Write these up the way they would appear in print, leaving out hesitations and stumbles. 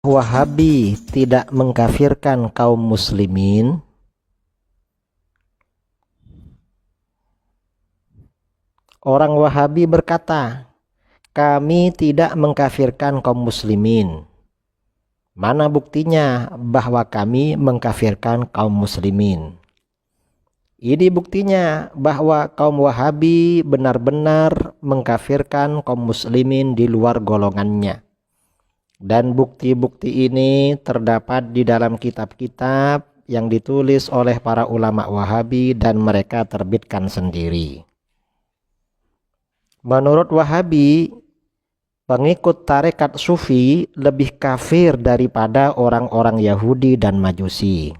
Wahabi tidak mengkafirkan kaum muslimin. Orang Wahabi berkata, kami tidak mengkafirkan kaum muslimin. Mana buktinya bahwa kami mengkafirkan kaum muslimin? Ini buktinya bahwa kaum Wahabi benar-benar mengkafirkan kaum muslimin di luar golongannya. Dan bukti-bukti ini terdapat di dalam kitab-kitab yang ditulis oleh para ulama Wahabi dan mereka terbitkan sendiri. Menurut Wahabi, pengikut tarekat Sufi lebih kafir daripada orang-orang Yahudi dan Majusi.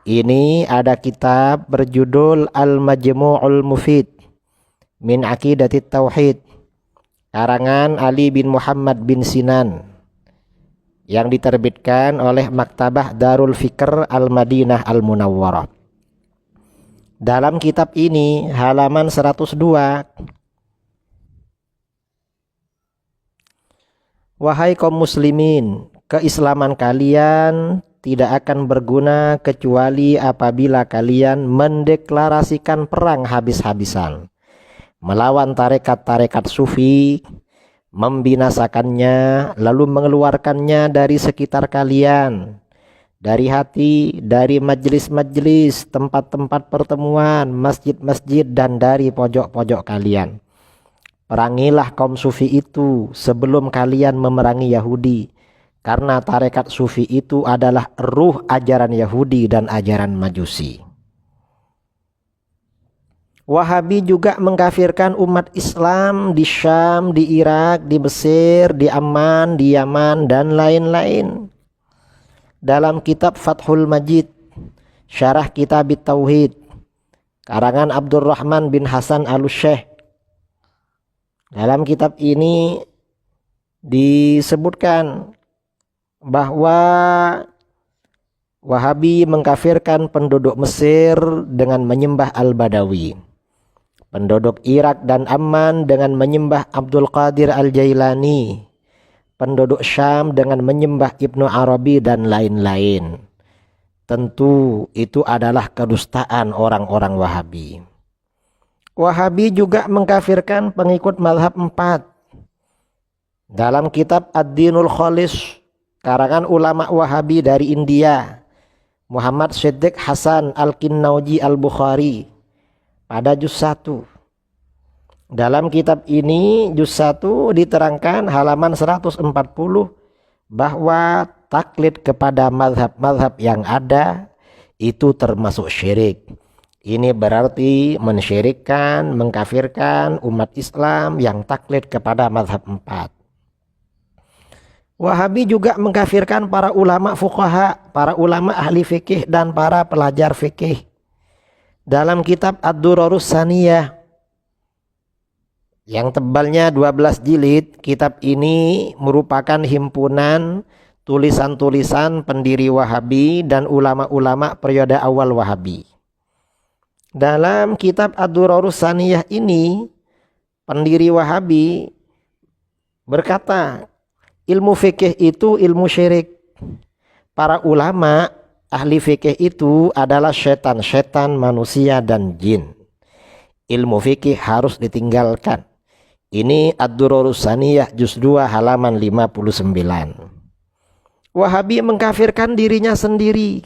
Ini ada kitab berjudul Al-Majmu'ul Mufid min Aqidatit Tauhid, karangan Ali bin Muhammad bin Sinan, yang diterbitkan oleh Maktabah Darul Fikr Al-Madinah Al-Munawwarah. Dalam kitab ini halaman 102, wahai kaum muslimin, keislaman kalian tidak akan berguna kecuali apabila kalian mendeklarasikan perang habis-habisan melawan tarekat-tarekat sufi, membinasakannya, lalu mengeluarkannya dari sekitar kalian, dari hati, dari majelis-majelis, tempat-tempat pertemuan, masjid-masjid, dan dari pojok-pojok kalian. Perangilah kaum sufi itu sebelum kalian memerangi Yahudi, karena tarekat sufi itu adalah ruh ajaran Yahudi dan ajaran Majusi. Wahabi juga mengkafirkan umat Islam di Syam, di Irak, di Mesir, di Amman, di Yaman, dan lain-lain. Dalam kitab Fathul Majid, Syarah Kitab Tauhid, karangan Abdurrahman bin Hasan Al-Syekh. Dalam kitab ini disebutkan bahwa Wahabi mengkafirkan penduduk Mesir dengan menyembah Al-Badawi, penduduk Irak dan Amman dengan menyembah Abdul Qadir Al-Jailani, penduduk Syam dengan menyembah Ibnu Arabi, dan lain-lain. Tentu itu adalah kedustaan orang-orang Wahabi. Wahabi juga mengkafirkan pengikut mazhab 4. Dalam kitab Ad-Dinul Khalis, karangan ulama Wahabi dari India, Muhammad Siddiq Hasan Al-Kinnauji Al-Bukhari, pada juz 1. Dalam kitab ini juz 1 diterangkan halaman 140 bahwa taklid kepada mazhab-mazhab yang ada itu termasuk syirik. Ini berarti mensyirikkan, mengkafirkan umat Islam yang taklid kepada mazhab 4. Wahabi juga mengkafirkan para ulama fuqaha, para ulama ahli fikih, dan para pelajar fikih. Dalam kitab Ad-Durarus Saniyah yang tebalnya 12 jilid, kitab ini merupakan himpunan tulisan-tulisan pendiri Wahabi dan ulama-ulama periode awal Wahabi. Dalam kitab Ad-Durarus Saniyah ini, pendiri Wahabi berkata, ilmu fikih itu ilmu syirik. Para ulama ahli fikih itu adalah setan-setan, manusia, dan jin. Ilmu fikih harus ditinggalkan. Ini Ad-Durarus Saniyah juz 2 halaman 59. Wahabi mengkafirkan dirinya sendiri,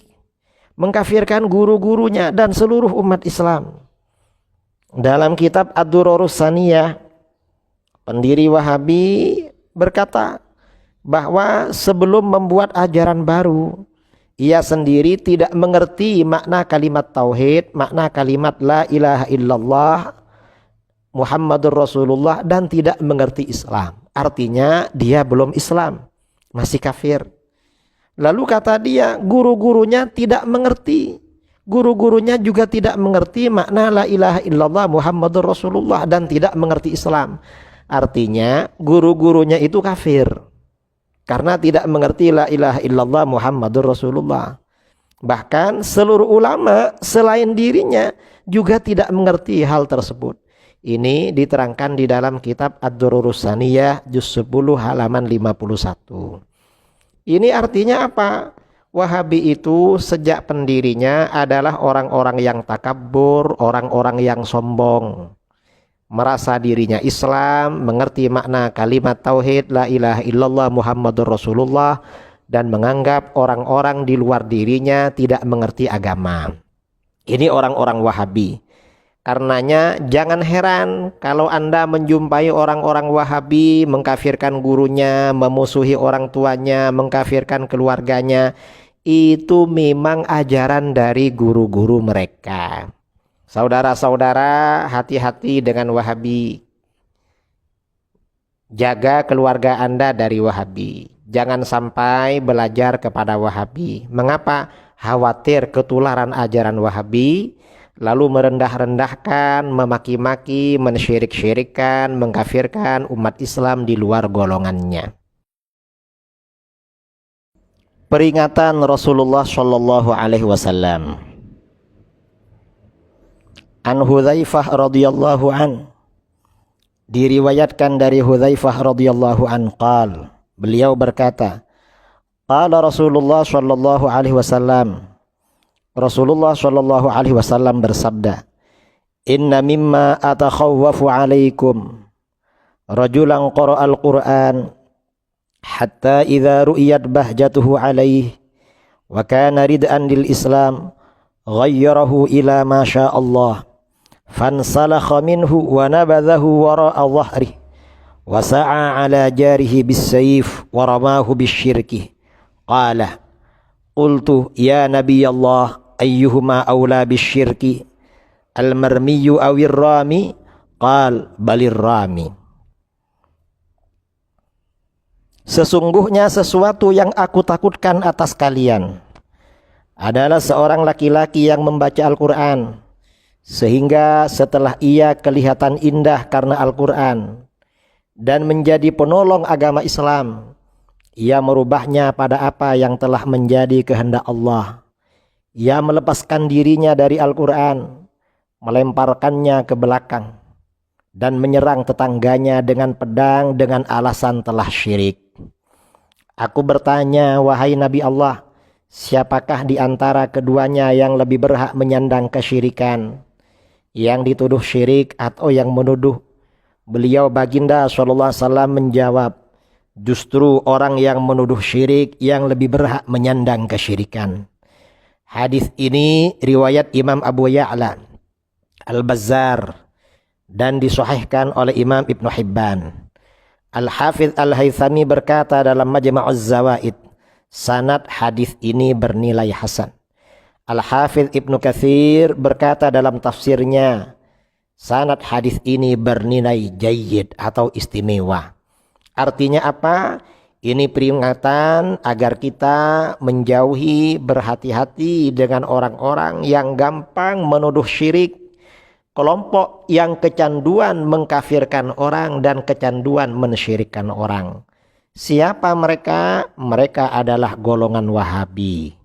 mengkafirkan guru-gurunya dan seluruh umat Islam. Dalam kitab Ad-Durarus Saniyah, pendiri Wahabi berkata bahwa sebelum membuat ajaran baru, ia sendiri tidak mengerti makna kalimat tauhid, makna kalimat la ilaha illallah Muhammadur Rasulullah, dan tidak mengerti Islam. Artinya dia belum Islam, masih kafir. Lalu kata dia, guru-gurunya tidak mengerti. Guru-gurunya juga tidak mengerti makna la ilaha illallah Muhammadur Rasulullah dan tidak mengerti Islam. Artinya guru-gurunya itu kafir karena tidak mengerti la ilaha illallah Muhammadur Rasulullah. Bahkan seluruh ulama selain dirinya juga tidak mengerti hal tersebut. Ini diterangkan di dalam kitab Ad-Durarus Saniyah juz 10 halaman 51. Ini artinya apa? Wahabi itu sejak pendirinya adalah orang-orang yang takabur, orang-orang yang sombong, merasa dirinya Islam, mengerti makna kalimat tauhid la ilaha illallah Muhammadur Rasulullah, dan menganggap orang-orang di luar dirinya tidak mengerti agama. Ini orang-orang Wahabi. Karenanya jangan heran kalau Anda menjumpai orang-orang Wahabi mengkafirkan gurunya, memusuhi orang tuanya, mengkafirkan keluarganya. Itu memang ajaran dari guru-guru mereka. Saudara-saudara, hati-hati dengan Wahabi. Jaga keluarga Anda dari Wahabi. Jangan sampai belajar kepada Wahabi. Mengapa? Khawatir ketularan ajaran Wahabi, lalu merendah-rendahkan, memaki-maki, mensyirik-syirikkan, mengkafirkan umat Islam di luar golongannya. Peringatan Rasulullah Shallallahu Alaihi Wasallam. An Hudzaifah radhiyallahu an, diriwayatkan dari Hudzaifah radhiyallahu an qal, beliau berkata, qala Rasulullah Shallallahu Alaihi Wasallam, Rasulullah Shallallahu Alaihi Wasallam bersabda, inna mimma atakhawwafu alaikum rajulan qara'al Qur'an hatta idza ru'iyat bahjatuhu alaihi wa kana rid'an lil Islam ghayyarahu ila ma syaa Allah fansalakha minhu wa nabadhahu wara'a dhahrihi wa sa'a ala jarihi bis-sayf wa ramahu bisyirki. Qala qultu ya nabiy Allah ayyuhuma awla bisyirki al-marmiyyu awir rami? Qal balir rami. Sesungguhnya sesuatu yang aku takutkan atas kalian adalah seorang laki-laki yang membaca Al-Quran, sehingga setelah ia kelihatan indah karena Al-Quran dan menjadi penolong agama Islam, ia merubahnya pada apa yang telah menjadi kehendak Allah. Ia melepaskan dirinya dari Al-Quran, melemparkannya ke belakang, dan menyerang tetangganya dengan pedang dengan alasan telah syirik. Aku bertanya, wahai Nabi Allah, siapakah di antara keduanya yang lebih berhak menyandang kesyirikan? Yang dituduh syirik atau yang menuduh? Beliau baginda SAW menjawab, justru orang yang menuduh syirik yang lebih berhak menyandang kesyirikan. Hadis ini riwayat Imam Abu Ya'la Al-Bazzar dan disahihkan oleh Imam Ibn Hibban. Al-Hafidh Al-Haythami berkata dalam Majma'uz Zawaid, sanad hadis ini bernilai hasan. Al-Hafidh Ibnu Katsir berkata dalam tafsirnya, sanad hadis ini bernilai jayyid atau istimewa. Artinya apa? Ini peringatan agar kita menjauhi, berhati-hati dengan orang-orang yang gampang menuduh syirik, kelompok yang kecanduan mengkafirkan orang dan kecanduan mensyirikkan orang. Siapa mereka? Mereka adalah golongan Wahabi.